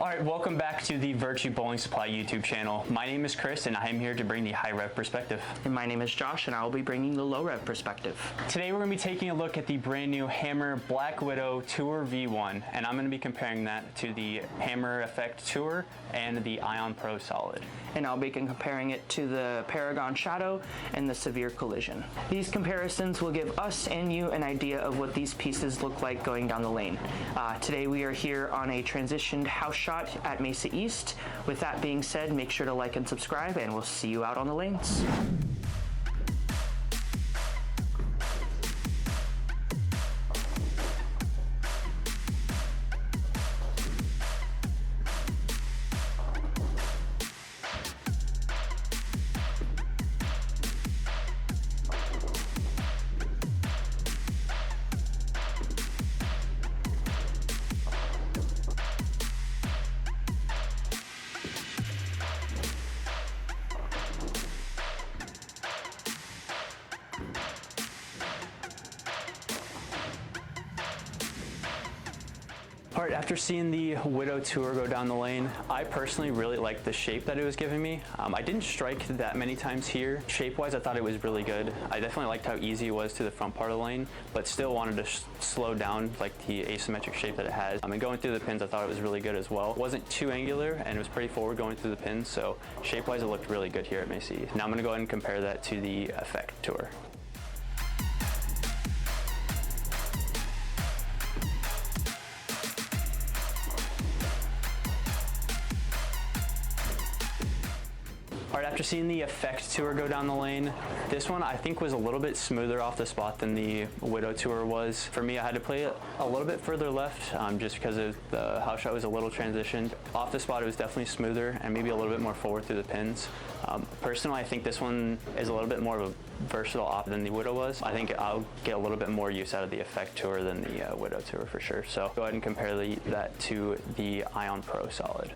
Alright, welcome back to the Virtue Bowling Supply YouTube channel. My name is Chris and I am here to bring the high-rev perspective. And my name is Josh and I will be bringing the low-rev perspective. Today we're going to be taking a look at the brand new Hammer Black Widow Tour V1, and I'm going to be comparing that to the Hammer Effect Tour and the Ion Pro Solid. And I'll be comparing it to the Paragon Shadow and the Severe Collision. These comparisons will give us and you an idea of what these pieces look like going down the lane. Today we are here on a transitioned house shot at Mesa East. With that being said, make sure to like and subscribe and we'll see you out on the lanes. Alright, after seeing the Widow Tour go down the lane, I personally really liked the shape that it was giving me. I didn't strike that many times here. Shape-wise, I thought it was really good. I definitely liked how easy it was to the front part of the lane, but still wanted to slow down like the asymmetric shape that it has. And going through the pins, I thought it was really good as well. It wasn't too angular, and it was pretty forward going through the pins, so shape-wise, it looked really good here at Mesa East. Now I'm going to go ahead and compare that to the Effect Tour. Alright, after seeing the Effect Tour go down the lane, this one I think was a little bit smoother off the spot than the Widow Tour was. For me, I had to play it a little bit further left just because of the house shot was a little transitioned. Off the spot, it was definitely smoother and maybe a little bit more forward through the pins. Personally, I think this one is a little bit more of a versatile op than the Widow was. I think I'll get a little bit more use out of the Effect Tour than the Widow Tour for sure. So go ahead and compare that to the Ion Pro Solid.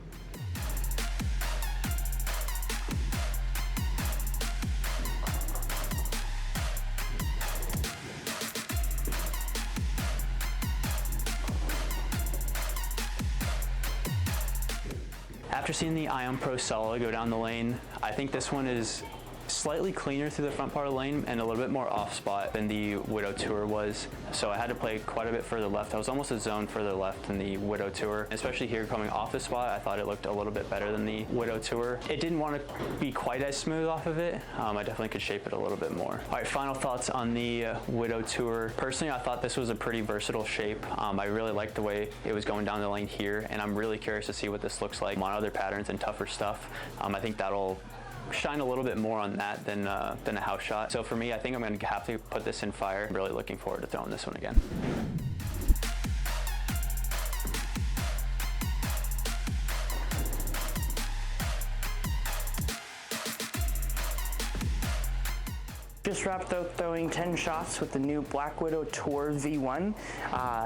After seeing the Ion Pro Solid go down the lane, I think this one is slightly cleaner through the front part of the lane and a little bit more off spot than the Widow Tour was. So I had to play quite a bit further left. I was almost a zone further left than the Widow Tour. Especially here coming off the spot, I thought it looked a little bit better than the Widow Tour. It didn't want to be quite as smooth off of it. I definitely could shape it a little bit more. All right, final thoughts on the Widow Tour. Personally, I thought this was a pretty versatile shape. I really liked the way it was going down the lane here, and I'm really curious to see what this looks like on other patterns and tougher stuff. I think that'll shine a little bit more on that than a house shot. So for me, I think I'm going to have to put this in fire. I'm really looking forward to throwing this one again. Just wrapped up throwing 10 shots with the new Black Widow Tour V1.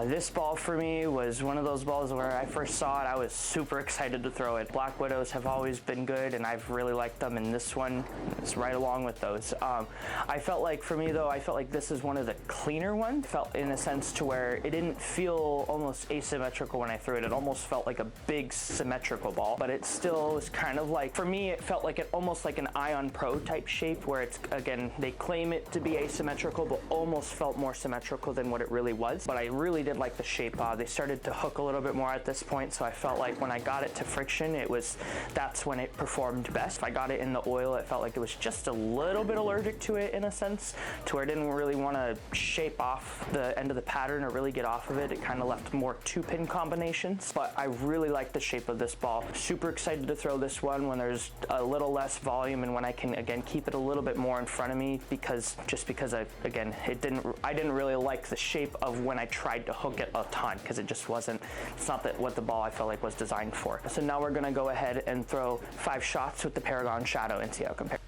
This ball for me was one of those balls where I first saw it, I was super excited to throw it. Black Widows have always been good and I've really liked them, and this one is right along with those. I felt like, for me though, I felt like this is one of the cleaner ones. Felt in a sense to where it didn't feel almost asymmetrical when I threw it. It almost felt like a big symmetrical ball, but it still was kind of like, for me, it felt like almost like an Ion Pro type shape where it's, again, they claim it to be asymmetrical, but almost felt more symmetrical than what it really was. But I really did like the shape. They started to hook a little bit more at this point, so I felt like when I got it to friction, that's when it performed best. If I got it in the oil, it felt like it was just a little bit allergic to it in a sense, to where it didn't really want to shape off the end of the pattern or really get off of it. It kind of left more 2-pin combinations, but I really like the shape of this ball. Super excited to throw this one when there's a little less volume and when I can, again, keep it a little bit more in front of me, because I didn't really like the shape of when I tried to hook it a ton, because it's not what the ball I felt like was designed for. So now we're gonna go ahead and throw 5 shots with the Paragon Shadow and see how it compares.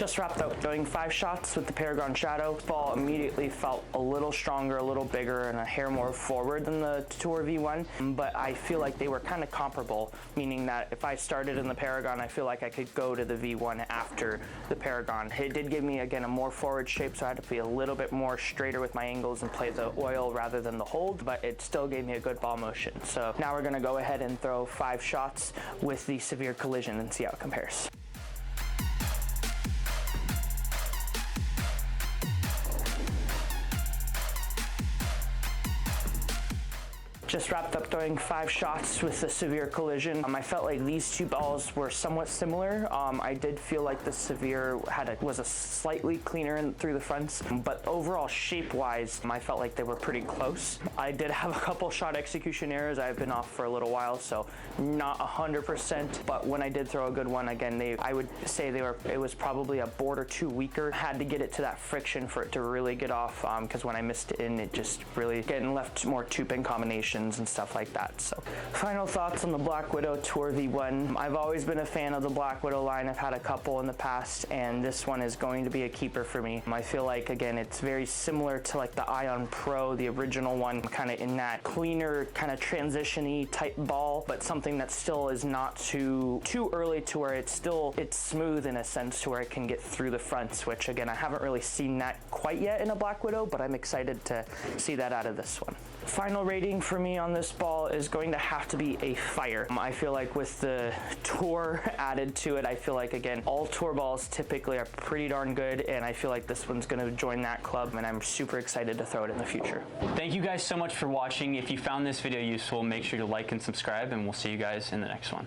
Just wrapped up throwing 5 shots with the Paragon Shadow. This ball immediately felt a little stronger, a little bigger, and a hair more forward than the Tour V1, but I feel like they were kind of comparable, meaning that if I started in the Paragon, I feel like I could go to the V1 after the Paragon. It did give me, again, a more forward shape, so I had to be a little bit more straighter with my angles and play the oil rather than the hold, but it still gave me a good ball motion. So now we're gonna go ahead and throw 5 shots with the Severe Collision and see how it compares. Just wrapped up throwing 5 shots with the Severe Collision. I felt like these two balls were somewhat similar. I did feel like the Severe was a slightly cleaner through the fronts, but overall shape-wise, I felt like they were pretty close. I did have a couple shot execution errors. I've been off for a little while, so not 100%, but when I did throw a good one, again, I would say it was probably a board or two weaker. Had to get it to that friction for it to really get off, because when I missed it in, it just really getting left more two-pin combinations and stuff like that. So final thoughts on the Black Widow Tour V1. I've always been a fan of the Black Widow line. I've had a couple in the past, and this one is going to be a keeper for me. I feel like, again, it's very similar to like the Ion Pro, the original one, kind of in that cleaner, kind of transition-y type ball, but something that still is not too early to where it's smooth in a sense to where it can get through the fronts, which again, I haven't really seen that quite yet in a Black Widow, but I'm excited to see that out of this one. Final rating for me on this ball is going to have to be a fire. I feel like with the Tour added to it, I feel like, again, all Tour balls typically are pretty darn good, and I feel like this one's going to join that club, and I'm super excited to throw it in the future. Thank you guys so much for watching. If you found this video useful, make sure to like and subscribe, and we'll see you guys in the next one.